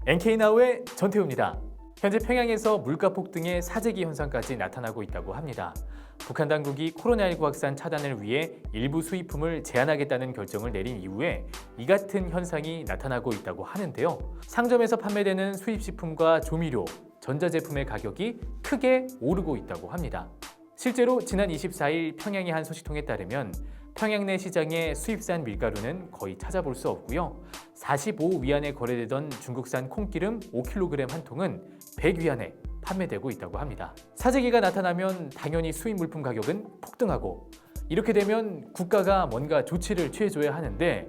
NK나우의 전태우입니다. 현재 평양에서 물가 폭등의 사재기 현상까지 나타나고 있다고 합니다. 북한 당국이 코로나19 확산 차단을 위해 일부 수입품을 제한하겠다는 결정을 내린 이후에 이 같은 현상이 나타나고 있다고 하는데요. 상점에서 판매되는 수입식품과 조미료, 전자제품의 가격이 크게 오르고 있다고 합니다. 실제로 지난 24일 평양의 한 소식통에 따르면 평양 내 시장의 수입산 밀가루는 거의 찾아볼 수 없고요. 45위안에 거래되던 중국산 콩기름 5kg 한 통은 100위안에 판매되고 있다고 합니다. 사재기가 나타나면 당연히 수입 물품 가격은 폭등하고, 이렇게 되면 국가가 뭔가 조치를 취해줘야 하는데,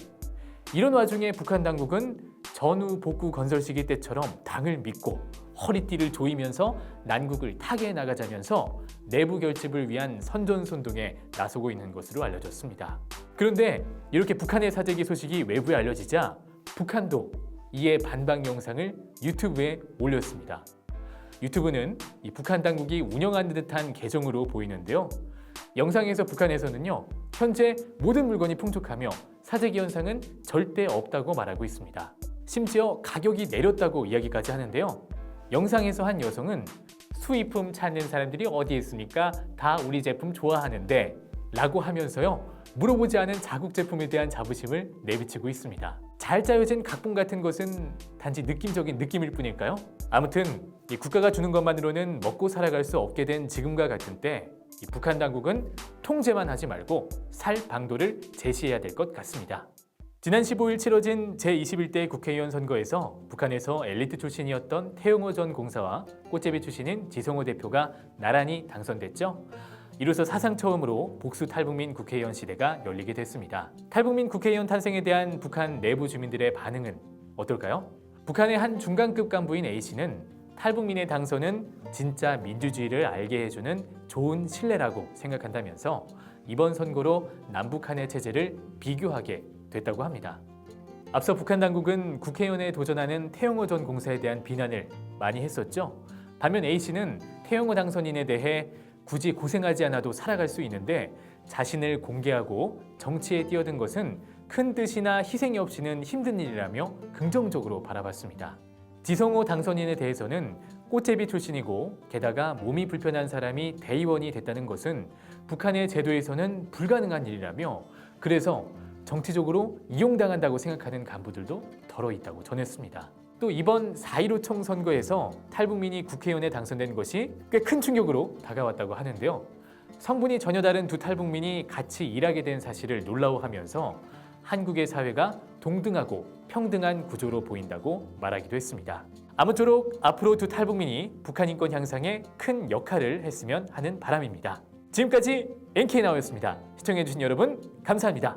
이런 와중에 북한 당국은 전후 복구 건설 시기 때처럼 당을 믿고 허리띠를 조이면서 난국을 타개해 나가자면서 내부 결집을 위한 선전선동에 나서고 있는 것으로 알려졌습니다. 그런데 이렇게 북한의 사재기 소식이 외부에 알려지자 북한도 이에 반박 영상을 유튜브에 올렸습니다. 유튜브는 이 북한 당국이 운영하는 듯한 계정으로 보이는데요. 영상에서 북한에서는요, 현재 모든 물건이 풍족하며 사재기 현상은 절대 없다고 말하고 있습니다. 심지어 가격이 내렸다고 이야기까지 하는데요. 영상에서 한 여성은 수입품 찾는 사람들이 어디 있습니까? 다 우리 제품 좋아하는데 라고 하면서요, 물어보지 않은 자국 제품에 대한 자부심을 내비치고 있습니다. 잘 짜여진 각본 같은 것은 단지 느낌적인 느낌일 뿐일까요? 아무튼 이 국가가 주는 것만으로는 먹고 살아갈 수 없게 된 지금과 같은 때 이 북한 당국은 통제만 하지 말고 살 방도를 제시해야 될 것 같습니다. 지난 15일 치러진 제21대 국회의원 선거에서 북한에서 엘리트 출신이었던 태용호 전 공사와 꽃제비 출신인 지성호 대표가 나란히 당선됐죠. 이로써 사상 처음으로 복수 탈북민 국회의원 시대가 열리게 됐습니다. 탈북민 국회의원 탄생에 대한 북한 내부 주민들의 반응은 어떨까요? 북한의 한 중간급 간부인 A씨는 탈북민의 당선은 진짜 민주주의를 알게 해주는 좋은 신뢰라고 생각한다면서 이번 선거로 남북한의 체제를 비교하게 됐다고 합니다. 앞서 북한 당국은 국회의원에 도전하는 태용호 전 공사에 대한 비난을 많이 했었죠. 반면 A씨는 태용호 당선인에 대해 굳이 고생하지 않아도 살아갈 수 있는데 자신을 공개하고 정치에 뛰어든 것은 큰 뜻이나 희생이 없이는 힘든 일이라며 긍정적으로 바라봤습니다. 지성호 당선인에 대해서는 꽃제비 출신이고 게다가 몸이 불편한 사람이 대의원이 됐다는 것은 북한의 제도에서는 불가능한 일이라며, 그래서 정치적으로 이용당한다고 생각하는 간부들도 덜어 있다고 전했습니다. 또 이번 4.15 총선거에서 탈북민이 국회의원에 당선된 것이 꽤 큰 충격으로 다가왔다고 하는데요. 성분이 전혀 다른 두 탈북민이 같이 일하게 된 사실을 놀라워하면서 한국의 사회가 동등하고 평등한 구조로 보인다고 말하기도 했습니다. 아무쪼록 앞으로 두 탈북민이 북한 인권 향상에 큰 역할을 했으면 하는 바람입니다. 지금까지 NK나우였습니다. 시청해주신 여러분 감사합니다.